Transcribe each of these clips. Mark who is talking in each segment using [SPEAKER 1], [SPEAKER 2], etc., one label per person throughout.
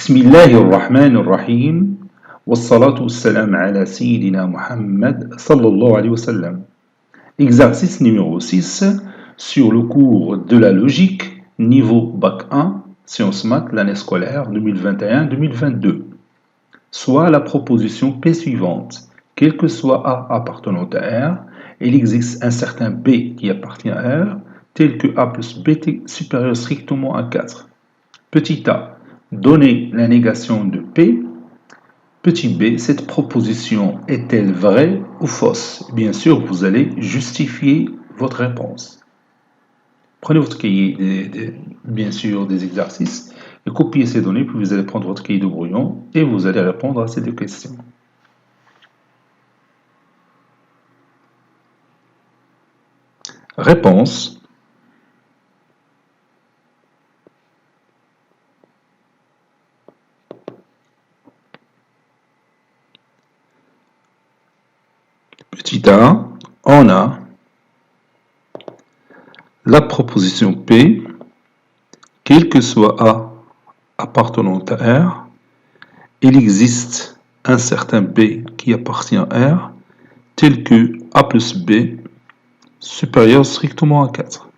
[SPEAKER 1] بسم الله الرحمن الرحيم والصلاة والسلام على سيدنا Muhammad sallallahu alayhi wa sallam. Exercice numéro 6 sur le cours de la logique niveau Bac 1, Sciences Maths, l'année scolaire 2021-2022. Soit la proposition P suivante. Quel que soit A appartenant à R, il existe un certain B qui appartient à R, tel que A plus B est supérieur strictement à 4. Petit a, donnez la négation de P. Petit b, cette proposition est-elle vraie ou fausse? Bien sûr, vous allez justifier votre réponse. Prenez votre cahier, bien sûr, des exercices, et copiez ces données, puis vous allez prendre votre cahier de brouillon et vous allez répondre à ces deux questions. Réponse. Petit a, on a la proposition P, quel que soit A appartenant à R, il existe un certain B qui appartient à R, tel que A plus B supérieur strictement à 4.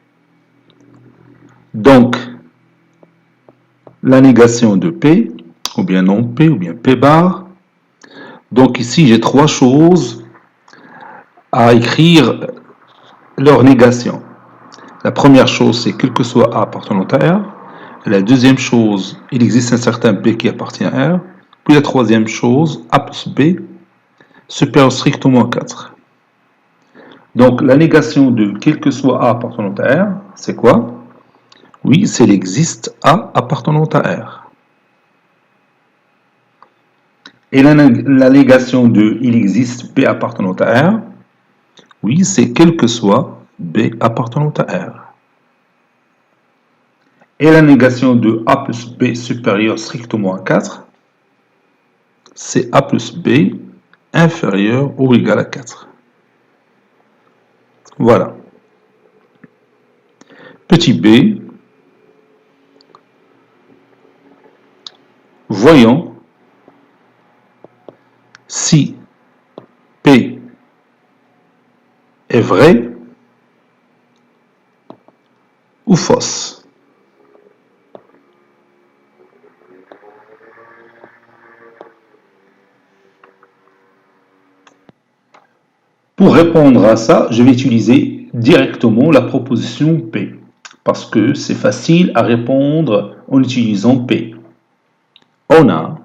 [SPEAKER 1] Donc, la négation de P, ou bien non P, ou bien P bar. Donc ici, j'ai trois choses à écrire leur négation. La première chose, c'est quel que soit A appartenant à R. La deuxième chose, il existe un certain B qui appartient à R. Puis la troisième chose, A plus B, supérieur strictement à 4. Donc la négation de quel que soit A appartenant à R, c'est quoi? Oui, c'est l'existe A appartenant à R. Et la négation de il existe B appartenant à R, oui, c'est quel que soit B appartenant à R. Et la négation de A plus B supérieur strictement à 4, c'est A plus B inférieur ou égal à 4. Voilà. Petit b, voyons si P est vrai ou fausse. Pour répondre à ça, je vais utiliser directement la proposition P, parce que c'est facile à répondre en utilisant P. On a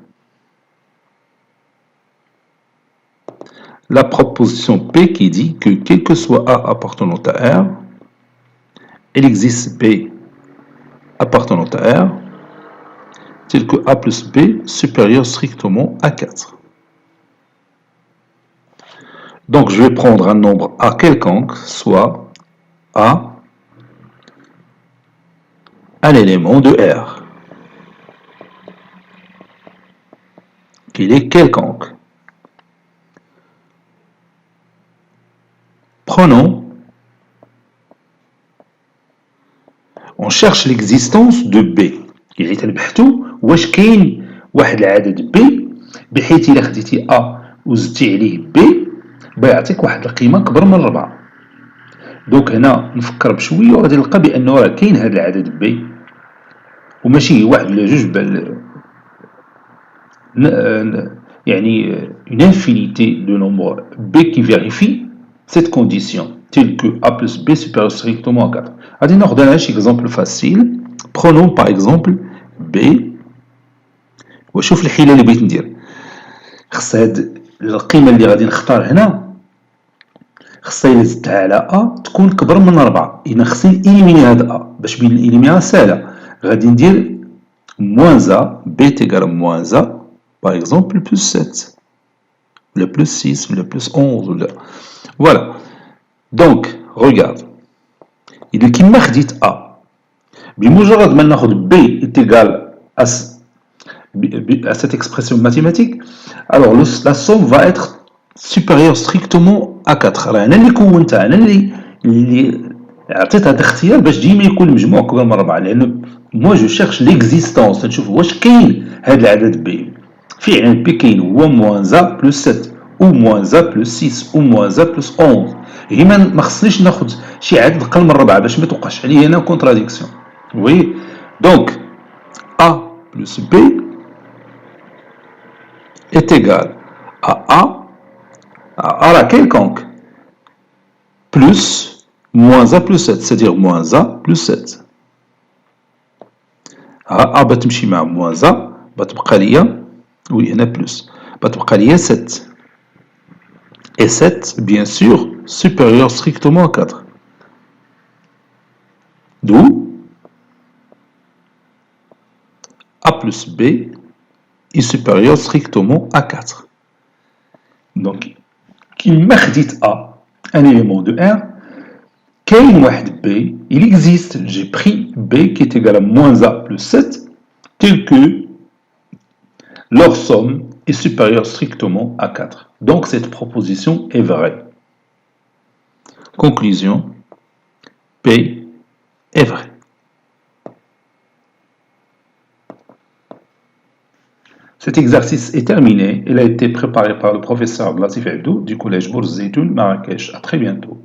[SPEAKER 1] la proposition P qui dit que quel que soit A appartenant à R, il existe B appartenant à R, tel que A plus B supérieur strictement à 4. Donc je vais prendre un nombre A quelconque, soit A, un élément de R, qu'il est quelconque. Prenons, on cherche l'existence de B. يعني تنبحثوا واش كاين واحد العدد B بحيث إلا خديتي A وزدتي عليه B بيعطيك واحد القيمة كبر من 4. دونك هنا نفكر بشوية وغادي نلقى بأنه راه كاين هذا العدد B وماشي واحد ولا جوج بل يعني une infinité de nombres B qui vérifie cette condition telle que A plus B supérieur strictement à 4. غادي ناخذ un exemple facile. Prenons par exemple B وشوف الحيلة اللي بغيت ندير. خص هاد القيمة اللي غادي نختار هنا خصها إلا زدتها على A تكون كبر من 4. إذا خصني إليميني هاد A باش بين الإليمينها سهلة. غادي ندير moins A B égale moins A par exemple plus 7 ou le plus 6 ou le plus 11 ou le... Voilà. Donc regarde. إذا كيما خديت A بمجرد ما ناخذ B est égal à cette expression mathématique, alors la somme va être supérieure strictement à 4. Alors, أنا اللي كونتها، أنا اللي عطيت هذا الاختيار باش ديما يكون المجموع كبر من 4 لأن موا جو شيرش ليكزيستونس نشوف واش كاين هذا العدد بي فعلا بي كاين هو موان ا بلس 7 او موان ا بلس 6 او موان ا بلس 11 هي ما خصنيش ناخذ شي عدد قل من 4 باش ما توقعش عليا هنا كونتراديكسيون وي دونك a plus b est égal à a la quelconque plus moins a plus 7 c'est-à-dire moins a plus 7 a بتمشي مع moins a بتبقى ليا oui هنا plus بتبقى ليا 7 et 7 bien sûr supérieur strictement à 4 d'où a plus b est supérieur strictement à 4 donc كيما خديت a un élément de R كاين واحد B il existe j'ai pris B qui est égal à moins A plus 7 tel que leur somme est supérieure strictement à 4 donc cette proposition est vraie conclusion P est vrai. Cet exercice est terminé. Il a été préparé par le professeur Latif Abdou du collège Bourz Zeytoun Marrakech. À très bientôt.